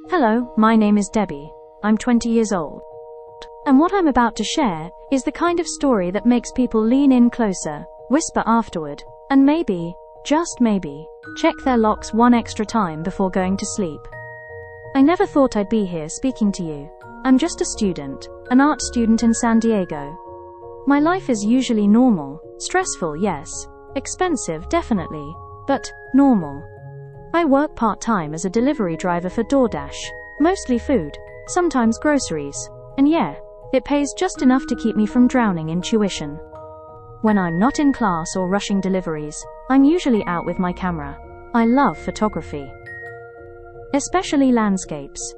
Hello, my name is Debbie. I'm 20 years old. And what I'm about to share is the kind of story that makes people lean in closer, whisper afterward, and maybe, just maybe, check their locks one extra time before going to sleep. I never thought I'd be here speaking to you. I'm just a student, an art student in San Diego. My life is usually normal, stressful, yes, expensive, definitely, but normal. I work part-time as a delivery driver for DoorDash, mostly food, sometimes groceries, and yeah, it pays just enough to keep me from drowning in tuition. When I'm not in class or rushing deliveries, I'm usually out with my camera. I love photography. Especially landscapes,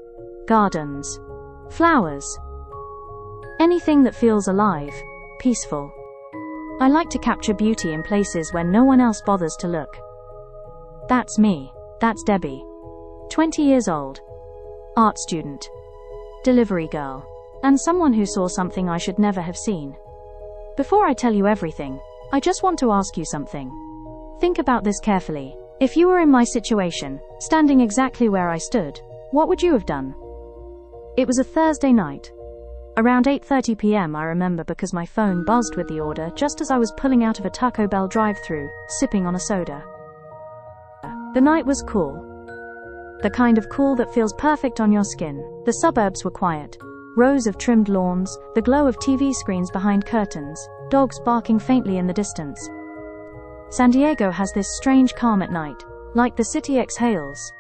gardens, flowers. Anything that feels alive, peaceful. I like to capture beauty in places where no one else bothers to look. That's me. That's Debbie. 20 years old. Art student. Delivery girl. And someone who saw something I should never have seen. Before I tell you everything, I just want to ask you something. Think about this carefully. If you were in my situation, standing exactly where I stood, what would you have done? It was a Thursday night. Around 8:30 p.m. I remember because my phone buzzed with the order just as I was pulling out of a Taco Bell drive-thru, sipping on a soda. The night was cool. The kind of cool that feels perfect on your skin. The suburbs were quiet. Rows of trimmed lawns, the glow of TV screens behind curtains, dogs barking faintly in the distance. San Diego has this strange calm at night, like the city exhales.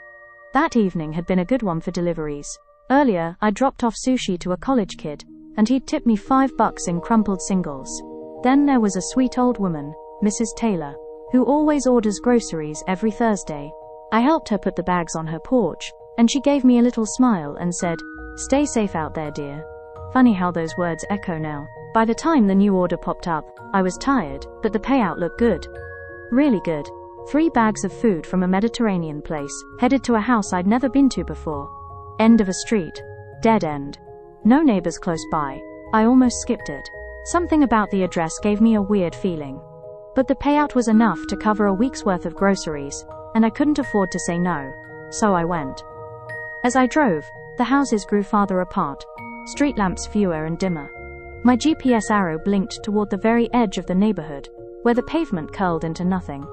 That evening had been a good one for deliveries. Earlier, I dropped off sushi to a college kid, and he'd tipped me $5 in crumpled singles. Then there was a sweet old woman, Mrs. Taylor, who always orders groceries every Thursday. I helped her put the bags on her porch, and she gave me a little smile and said, "Stay safe out there, dear." Funny how those words echo now. By the time the new order popped up, I was tired, but the payout looked good. Really good. 3 bags of food from a Mediterranean place, headed to a house I'd never been to before. End of a street. Dead end. No neighbors close by. I almost skipped it. Something about the address gave me a weird feeling. But the payout was enough to cover a week's worth of groceries, and I couldn't afford to say no. So I went. As I drove, the houses grew farther apart, street lamps fewer and dimmer. My GPS arrow blinked toward the very edge of the neighborhood, where the pavement curled into nothing.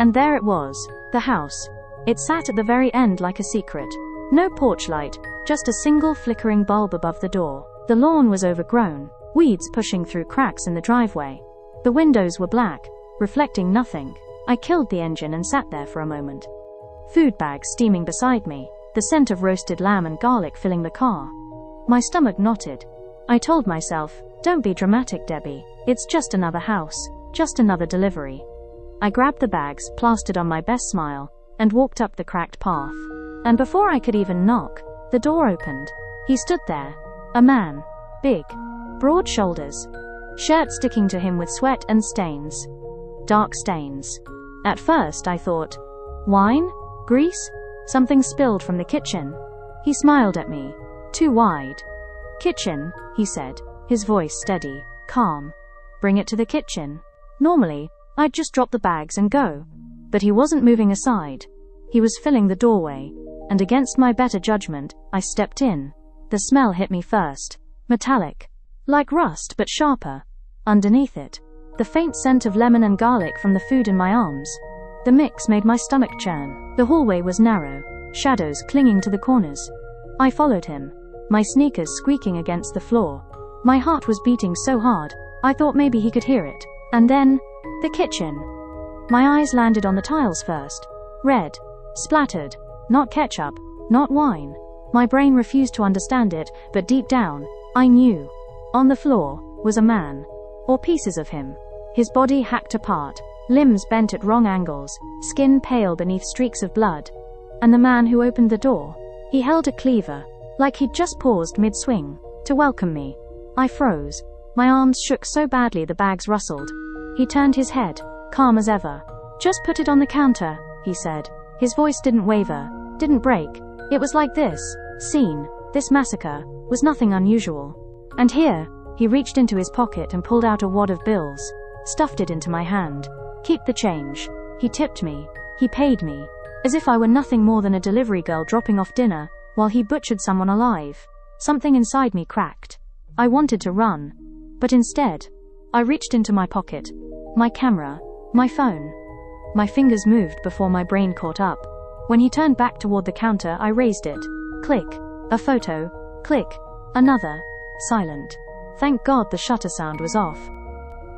And there it was, the house. It sat at the very end like a secret. No porch light, just a single flickering bulb above the door. The lawn was overgrown, weeds pushing through cracks in the driveway. The windows were black, reflecting nothing. I killed the engine and sat there for a moment. Food bags steaming beside me, the scent of roasted lamb and garlic filling the car. My stomach knotted. I told myself, "Don't be dramatic, Debbie. It's just another house, just another delivery." I grabbed the bags, plastered on my best smile, and walked up the cracked path. And before I could even knock, the door opened. He stood there. A man. Big. Broad shoulders. Shirt sticking to him with sweat and stains. Dark stains. At first I thought, wine? Grease? Something spilled from the kitchen. He smiled at me. Too wide. "Kitchen," he said, his voice steady, calm. "Bring it to the kitchen." Normally, I'd just drop the bags and go. But he wasn't moving aside. He was filling the doorway. And against my better judgment, I stepped in. The smell hit me first. Metallic. Like rust but sharper. Underneath it, the faint scent of lemon and garlic from the food in my arms. The mix made my stomach churn. The hallway was narrow, shadows clinging to the corners. I followed him, my sneakers squeaking against the floor. My heart was beating so hard, I thought maybe he could hear it. And then, the kitchen. My eyes landed on the tiles first. Red. Splattered. Not ketchup. Not wine. My brain refused to understand it, but deep down, I knew. On the floor was a man. Or pieces of him. His body hacked apart, limbs bent at wrong angles, skin pale beneath streaks of blood. And the man who opened the door, he held a cleaver, like he'd just paused mid-swing, to welcome me. I froze. My arms shook so badly the bags rustled. He turned his head, calm as ever. "Just put it on the counter," he said. His voice didn't waver, didn't break. It was like this scene, this massacre, was nothing unusual. And here, he reached into his pocket and pulled out a wad of bills, stuffed it into my hand. "Keep the change." He tipped me. He paid me. As if I were nothing more than a delivery girl dropping off dinner, while he butchered someone alive. Something inside me cracked. I wanted to run. But instead, I reached into my pocket. My camera. My phone. My fingers moved before my brain caught up. When he turned back toward the counter, I raised it. Click. A photo. Click. Another. Silent. Thank God the shutter sound was off.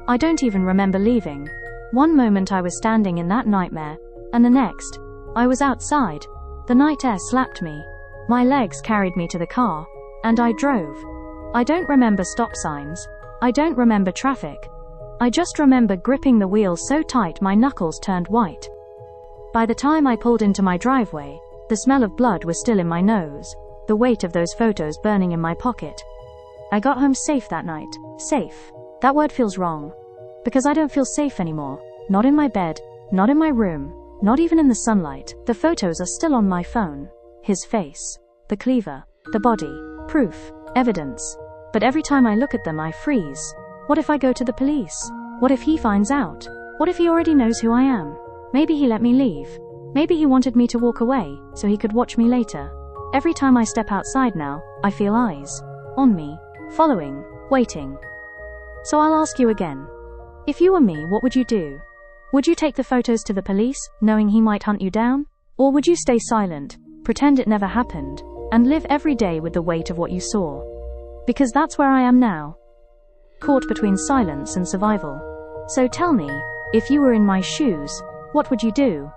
I don't even remember leaving. One moment I was standing in that nightmare, and the next, I was outside. The night air slapped me. My legs carried me to the car, and I drove. I don't remember stop signs. I don't remember traffic. I just remember gripping the wheel so tight my knuckles turned white. By the time I pulled into my driveway, the smell of blood was still in my nose, the weight of those photos burning in my pocket. I got home safe that night. Safe. That word feels wrong. Because I don't feel safe anymore. Not in my bed, not in my room, not even in the sunlight. The photos are still on my phone. His face. The cleaver. The body. Proof. Evidence. But every time I look at them I freeze. What if I go to the police? What if he finds out? What if he already knows who I am? Maybe he let me leave. Maybe he wanted me to walk away, so he could watch me later. Every time I step outside now, I feel eyes. On me. Following. Waiting. So I'll ask you again. If you were me, what would you do? Would you take the photos to the police, knowing he might hunt you down? Or would you stay silent, pretend it never happened, and live every day with the weight of what you saw? Because that's where I am now. Caught between silence and survival. So tell me, if you were in my shoes, what would you do?